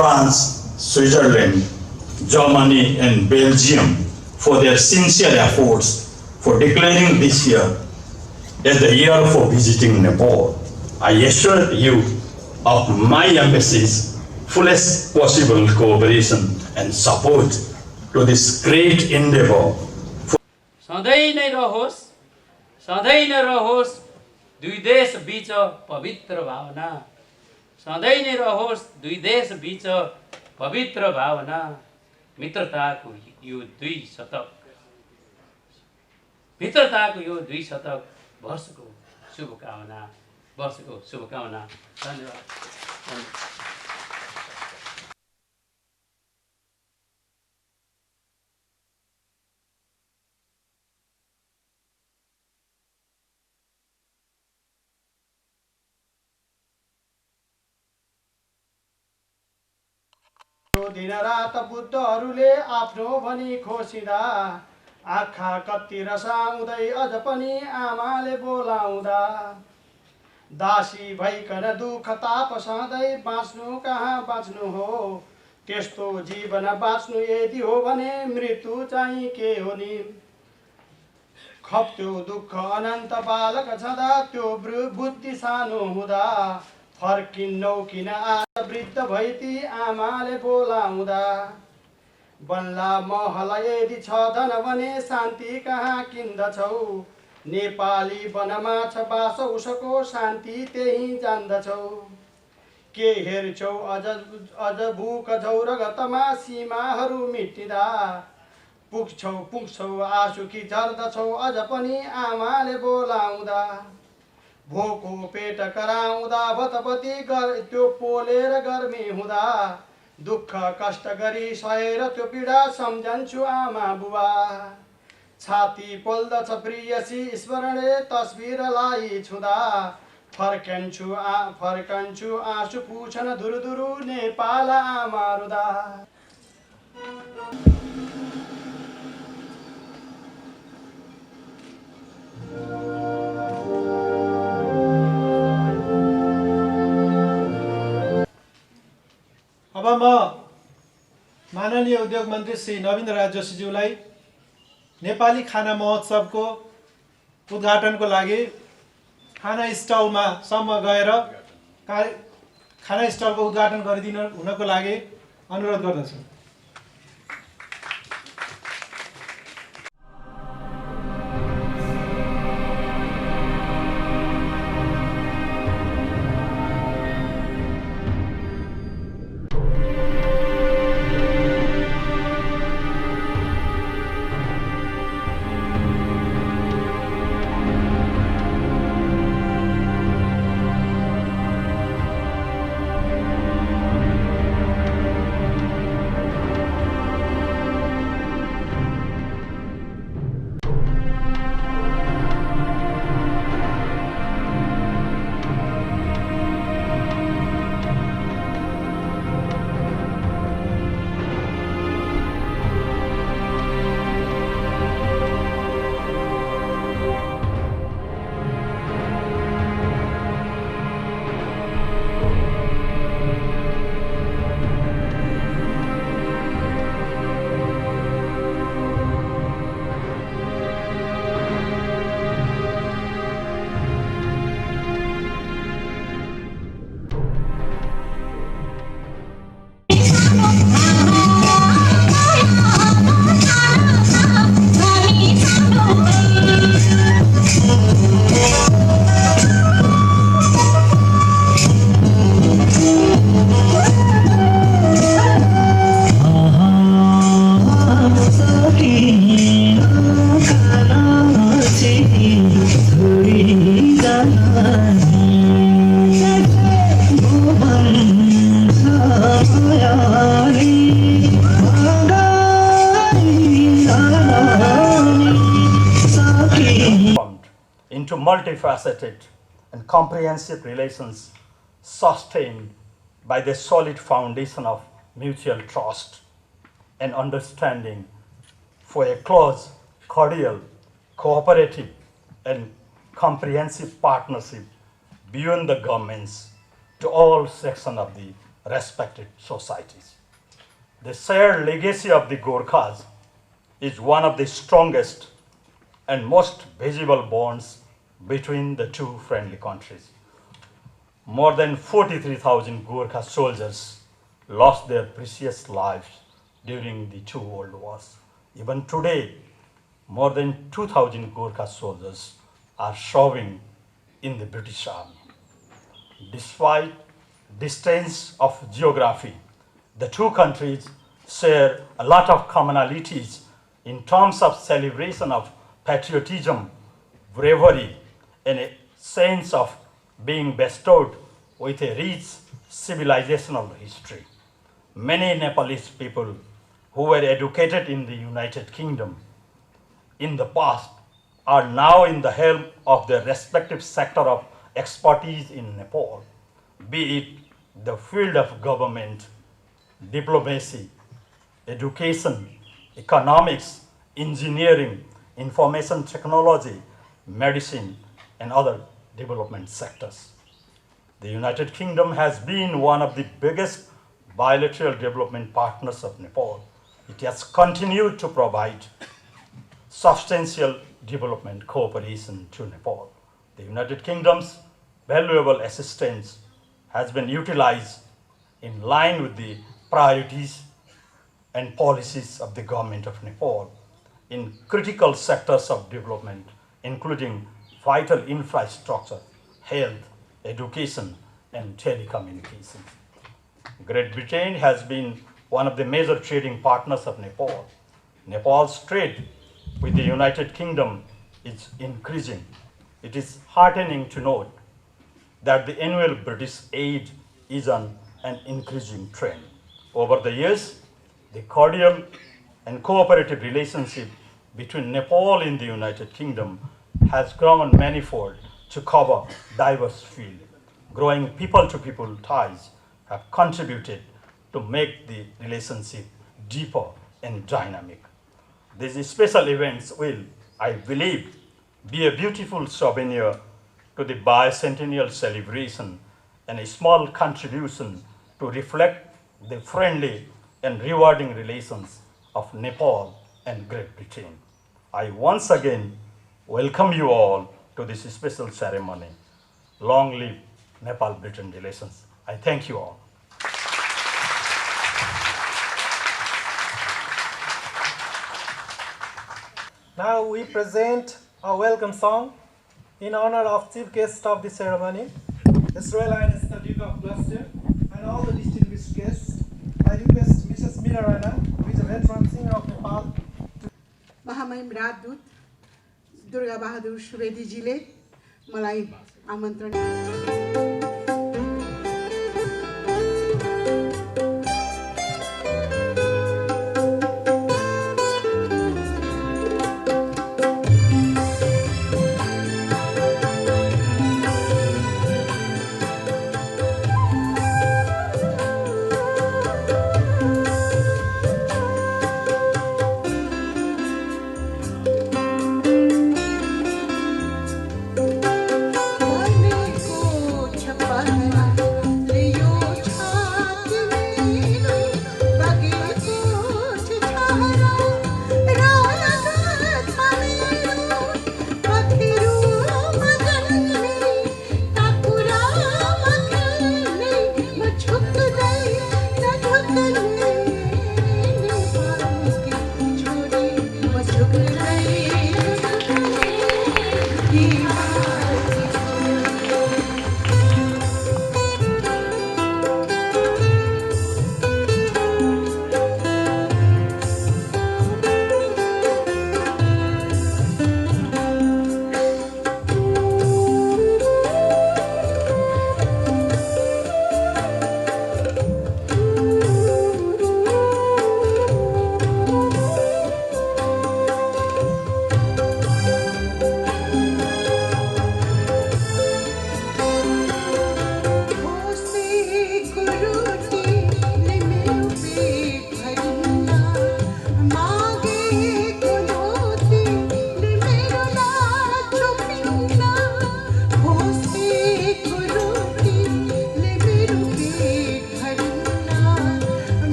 France, Switzerland, Germany, and Belgium for their sincere efforts for declaring this year as the year for visiting Nepal. I assure you of my embassy's fullest possible cooperation and support to this great endeavor. सधैँ नै रहोस् दुई देश बीच पवित्र भावना, सधैँ नै रहोस् दुई देश बीच पवित्र भावना, मित्रताको यो दुई शतक वर्षको शुभकामना, धन्यवाद। दिनरात बुद्धहरूले आफ्नो भनी खोसिँदा, आँखा कति रसाउँदै अझ पनि आमाले बोलाउँदा, दासी भइकन दुःख ताप सधैँ बाँच्नु कहाँ बाँच्नु हो, त्यस्तो जीवन बाँच्नु यदि हो भने मृत्यु चाहिँ के हो नि। खप्थ्यो दुःख अनन्त बालक छँदा, त्यो बुद्धि सानो हुँदा, फर्किन्नौ किन आज वृद्ध भइती आमाले बोलाउँदा। बल्ला महल यदि छ धन भने शान्ति कहाँ किन्दछौ, नेपाली वनमाछ बास उसको शान्ति त्यही जान्दछौ। के हेर्छौ अझ भूक झौरगतमा सीमाहरू मिटिँदा, पुग्छौ आँसु कि झर्दछौ अझ पनि आमाले बोलाउँदा। भोको पेट कराउँदा भतपति त्यो पोलेर गर्मी हुँदा, दुःख कष्ट गरी सहेर त्यो पीडा सम्झन्छु आमा बुबा। छाती पोल्दछ प्रियसी स्मरणले तस्बिरलाई छुँदा, फर्कन्छु आँसु पुछन् धुरुधुरु नेपाल आमा रुदा। अब म माननीय उद्योग मन्त्री श्री नवीन राज जोशीज्यूलाई नेपाली खाना महोत्सवको उद्घाटनको लागि खाना स्टलमा सम्म गएर खाना स्टलको उद्घाटन गरिदिनु हुनको लागि अनुरोध गर्दछु। Into multifaceted and comprehensive relations sustained by the solid foundation of mutual trust and understanding for a close, cordial, cooperative, and comprehensive partnership beyond the governments to all sections of the respected societies. The shared legacy of the Gorkhas is one of the strongest and most visible bonds between the two friendly countries. More than 43,000 Gorkha soldiers lost their precious lives during the two world wars. Even today, more than 2,000 Gorkha soldiers are serving in the British Army. Despite distance of geography, the two countries share a lot of commonalities in terms of celebration of patriotism, bravery, and a sense of being bestowed with a rich civilizational history. Many Nepalese people who were educated in the United Kingdom in the past are now in the helm of their respective sector of expertise in Nepal, be it the field of government, diplomacy, education, economics, engineering, information technology, medicine, and other development sectors. The United Kingdom has been one of the biggest bilateral development partners of Nepal. It has continued to provide substantial development cooperation to Nepal. The United Kingdom's valuable assistance has been utilized in line with the priorities and policies of the government of Nepal in critical sectors of development, including vital infrastructure, health, education, and telecommunications. Great Britain has been one of the major trading partners of Nepal. Nepal's trade with the United Kingdom is increasing. It is heartening to note that the annual British aid is on an increasing trend. Over the years, the cordial and cooperative relationship between Nepal and the United Kingdom has grown manifold to cover diverse fields. Growing people-to-people ties have contributed to make the relationship deeper and dynamic. These special events will, I believe, be a beautiful souvenir to the bicentennial celebration and a small contribution to reflect the friendly and rewarding relations of Nepal and Great Britain. I once again welcome you all to this special ceremony. Long live Nepal-Britain relations. I thank you all. Now we present a welcome song in honor of chief guest of the ceremony, His Royal Highness the Duke of Gloucester, and all the distinguished guests. I request Mrs. Meera Rana, who is a veteran singer of Nepal. महामहिम राजदूत दुर्गा बहादुर सुवेदीजीले मलाई आमन्त्रण भनेको छ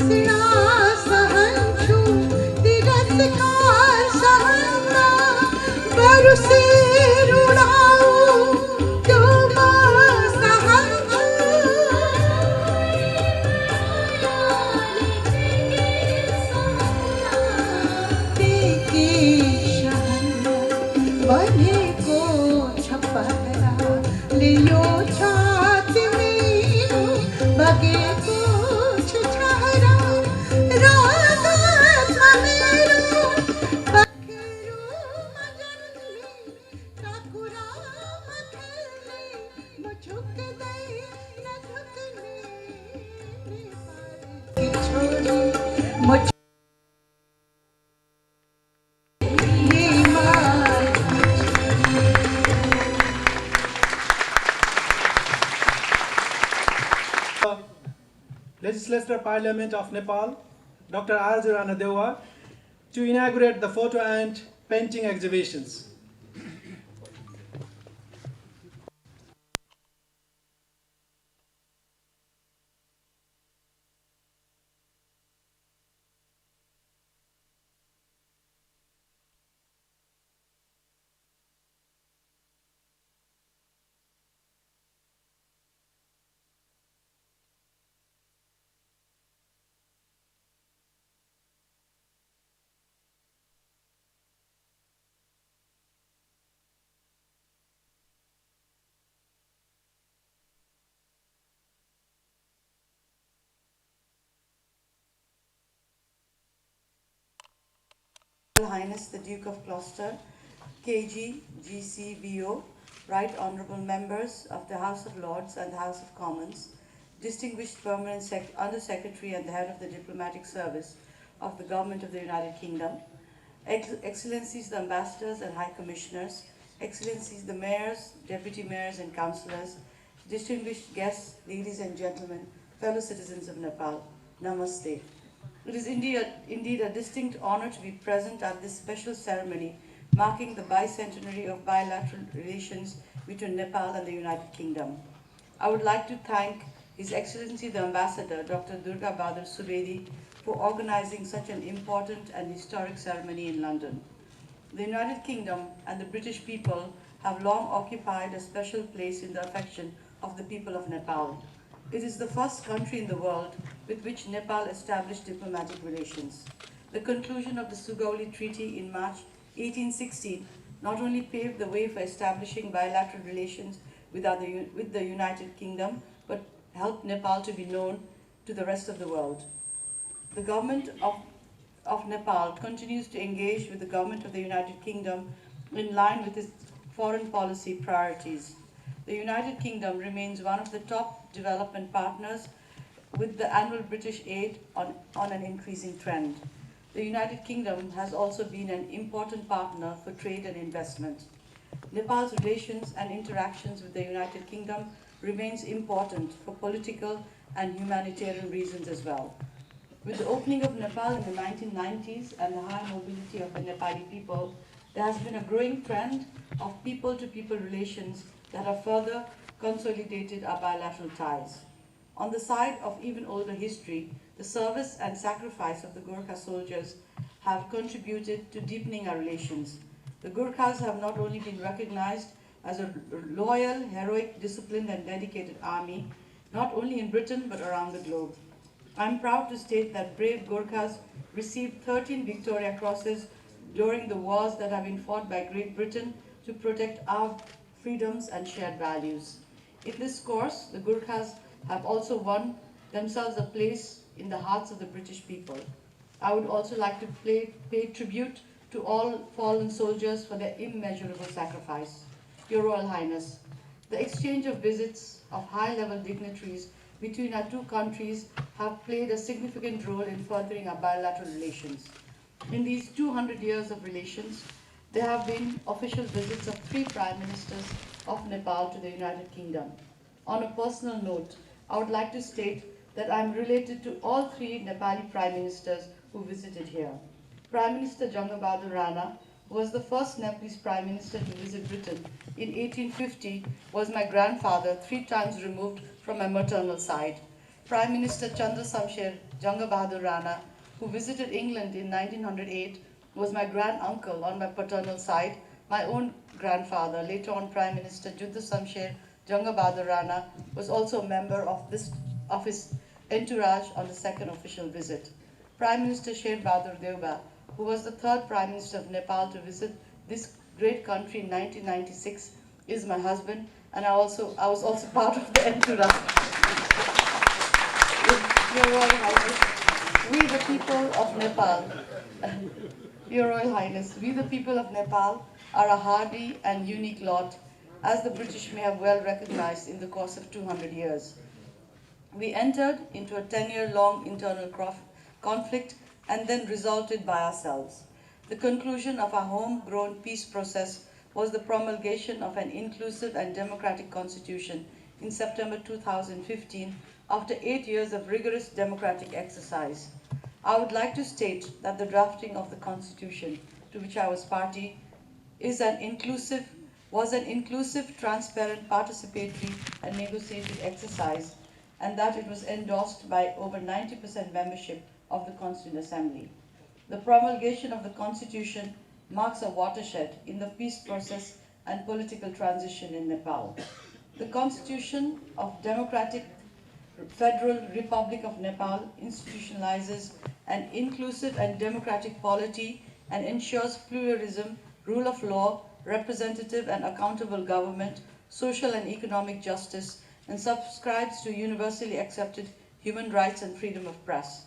पीडा सहन्छु तिरस्कार सहन्दा बरु रुडाऊ त्यो म सहन्छु तेके सहन्दा भनेको छपहरा लियो छाती मेरो बगेको छ छहरा रागतमा मेरो बखेरोमा जन्मे काकुरामा खेल्ने म झुक्दै नझुक्ने नेपालकी छोरी म Legislative Parliament of Nepal, Dr. R. Rana Dewa, to inaugurate the photo and painting exhibitions. Royal Highness the Duke of Gloucester, KG, GCBO, Right Honourable Members of the House of Lords and the House of Commons, distinguished Permanent Under-Secretary and the Head of the Diplomatic Service of the Government of the United Kingdom, Excellencies the Ambassadors and High Commissioners, Excellencies the Mayors, Deputy Mayors and Councillors, distinguished guests, ladies and gentlemen, fellow citizens of Nepal, Namaste. It is indeed a distinct honor to be present at this special ceremony marking the bicentenary of bilateral relations between Nepal and the United Kingdom. I would like to thank His Excellency the Ambassador, Dr. Durga Bahadur Subedi, for organizing such an important and historic ceremony in London. The United Kingdom and the British people have long occupied a special place in the affection of the people of Nepal. It is the first country in the world with which Nepal established diplomatic relations. The conclusion of the Sugauli Treaty in March 1816 not only paved the way for establishing bilateral relations with the United Kingdom, but helped Nepal to be known to the rest of the world. The government of Nepal continues to engage with the government of the United Kingdom in line with its foreign policy priorities. The United Kingdom remains one of the top development partners, with the annual British aid on an increasing trend. The United Kingdom has also been an important partner for trade and investment. Nepal's relations and interactions with the United Kingdom remains important for political and humanitarian reasons as well. With the opening of Nepal in the 1990s and the high mobility of the Nepali people, there has been a growing trend of people-to-people relations that have further consolidated our bilateral ties. On the side of even older history, the service and sacrifice of the Gurkha soldiers have contributed to deepening our relations. The Gurkhas have not only been recognized as a loyal, heroic, disciplined and dedicated army, not only in Britain but around the globe. I am proud to state that brave Gurkhas received 13 Victoria Crosses during the wars that have been fought by Great Britain to protect our freedoms and shared values. In this course, the Gurkhas have also won themselves a place in the hearts of the British people. I would also like to pay tribute to all fallen soldiers for their immeasurable sacrifice. Your Royal Highness, the exchange of visits of high-level dignitaries between our two countries have played a significant role in furthering our bilateral relations. In these 200 years of relations, there have been official visits of 3 Prime Ministers of Nepal to the United Kingdom. On a personal note, I would like to state that I am related to all 3 Nepali Prime Ministers who visited here. Prime Minister Janga Bahadur Rana, who was the first Nepalese Prime Minister to visit Britain in 1850, was my grandfather 3 times removed from my maternal side. Prime Minister Chandra Samsher Janga Bahadur Rana, who visited England in 1908, was my grand-uncle on my paternal side, my own grandfather. Later on, Prime Minister Juddha Samsher Janga Bahadur Rana was also a member of his entourage on the second official visit. Prime Minister Sher Bahadur Deuba, who was the third Prime Minister of Nepal to visit this great country in 1996, is my husband, and I was also part of the entourage. Your Royal Highness, we the people of Nepal, Your Royal Highness, we the people of Nepal are a hardy and unique lot, as the British may have well recognized in the course of 200 years. We entered into a 10-year-long internal conflict and then resolved it by ourselves. The conclusion of our homegrown peace process was the promulgation of an inclusive and democratic constitution in September 2015 after 8 years of rigorous democratic exercise. I would like to state that the drafting of the constitution, to which I was party, was an inclusive, transparent, participatory and negotiated exercise, and that it was endorsed by over 90% membership of the Constituent Assembly. The promulgation of the Constitution marks a watershed in the peace process and political transition in Nepal. The Constitution of Democratic Federal Republic of Nepal institutionalizes an inclusive and democratic polity and ensures pluralism, rule of law, representative and accountable government, social and economic justice, and subscribes to universally accepted human rights and freedom of press.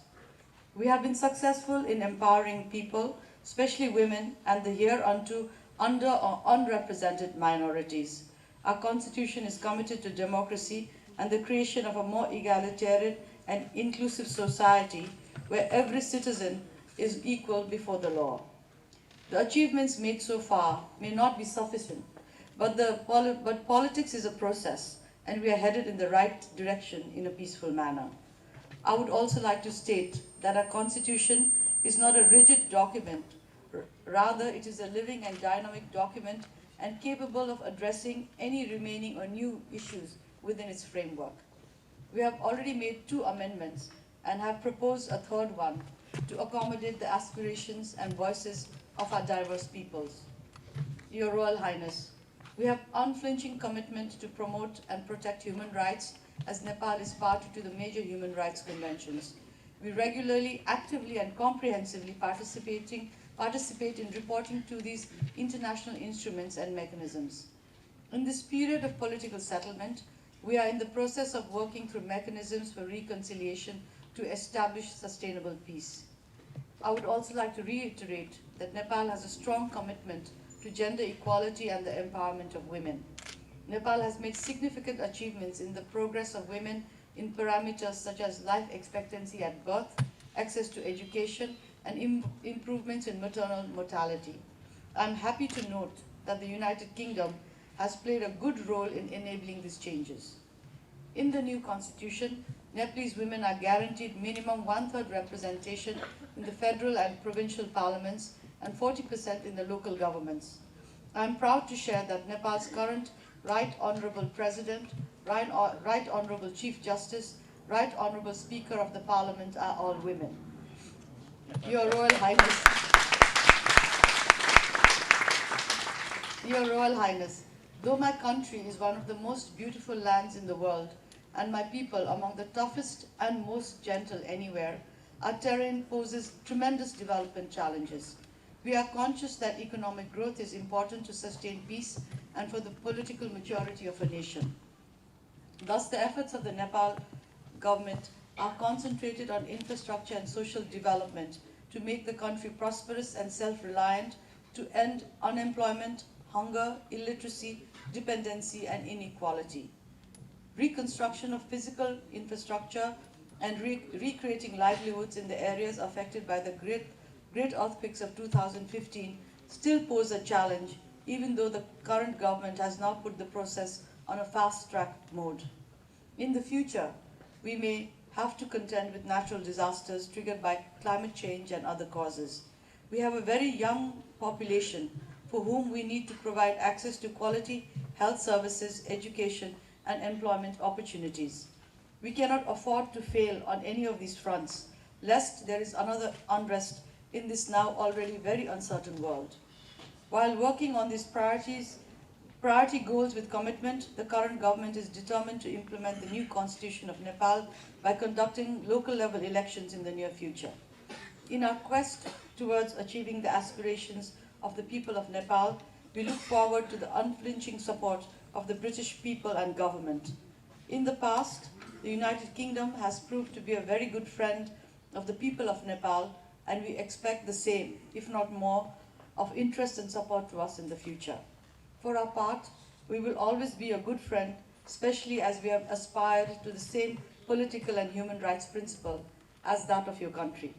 We have been successful in empowering people, especially women, and the hereunto under or unrepresented minorities. Our Constitution is committed to democracy and the creation of a more egalitarian and inclusive society where every citizen is equal before the law. The achievements made so far may not be sufficient, but politics is a process, and we are headed in the right direction in a peaceful manner. I would also like to state that our Constitution is not a rigid document. Rather, it is a living and dynamic document and capable of addressing any remaining or new issues within its framework. We have already made 2 amendments and have proposed a third one to accommodate the aspirations and voices of our diverse peoples. Your Royal Highness, we have unflinching commitment to promote and protect human rights as Nepal is party to the major human rights conventions. We regularly, actively and comprehensively participate in reporting to these international instruments and mechanisms. In this period of political settlement, we are in the process of working through mechanisms for reconciliation to establish sustainable peace. I would also like to reiterate that Nepal has a strong commitment to gender equality and the empowerment of women. Nepal has made significant achievements in the progress of women in parameters such as life expectancy at birth, access to education, and improvements in maternal mortality. I am happy to note that the United Kingdom has played a good role in enabling these changes. In the new constitution, Nepalese women are guaranteed minimum 1/3 representation in the federal and provincial parliaments and 40% in the local governments. I am proud to share that Nepal's current Right Honorable President, Right Honorable Chief Justice, Right Honorable Speaker of the Parliament are all women. Your Royal Highness, Your Royal Highness, though my country is one of the most beautiful lands in the world and my people among the toughest and most gentle anywhere, our terrain poses tremendous development challenges. We are conscious that economic growth is important to sustain peace and for the political maturity of a nation. Thus, the efforts of the Nepal government are concentrated on infrastructure and social development to make the country prosperous and self-reliant, to end unemployment, hunger, illiteracy, dependency, and inequality. Reconstruction of physical infrastructure and recreating livelihoods in the areas affected by the great earthquakes of 2015 still pose a challenge, even though the current government has now put the process on a fast-track mode. In the future, we may have to contend with natural disasters triggered by climate change and other causes. We have a very young population for whom we need to provide access to quality health services, education, and employment opportunities. We cannot afford to fail on any of these fronts, lest there is another unrest in this now already very uncertain world. While working on these priority goals with commitment, the current government is determined to implement the new constitution of Nepal by conducting local level elections in the near future. In our quest towards achieving the aspirations of the people of Nepal, we look forward to the unflinching support of the British people and government. In the past, the United Kingdom has proved to be a very good friend of the people of Nepal, and we expect the same, if not more, of interest and support to us in the future. For our part, we will always be a good friend, especially as we have aspired to the same political and human rights principle as that of your country.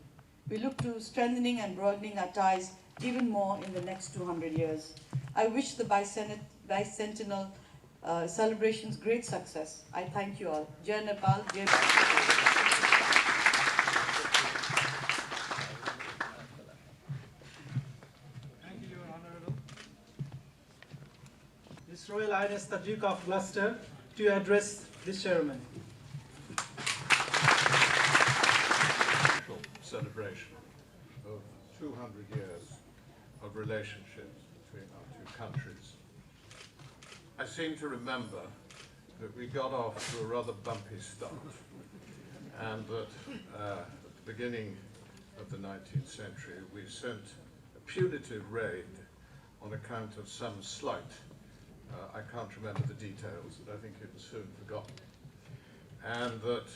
We look to strengthening and broadening our ties even more in the next 200 years. I wish the bicentennial celebrations great success. I thank you all. Jai Nepal, Jai Bharat. Thank you, Your Honorable. His Royal Highness the Duke of Gloucester to address this ceremony. Celebration of 200 years of relationships between our two countries. I seem to remember that we got off to a rather bumpy start, and that at the beginning of the 19th century we sent a punitive raid on account of some slight, I can't remember the details, but I think it was soon forgotten, and that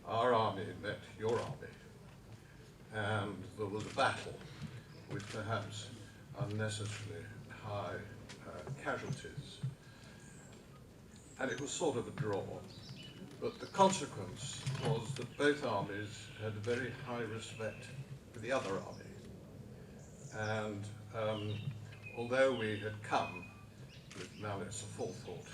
our army met your army, and there was a battle with perhaps unnecessarily high casualties. And it was sort of a draw. But the consequence was that both armies had a very high respect for the other army. And although we had come with malice aforethought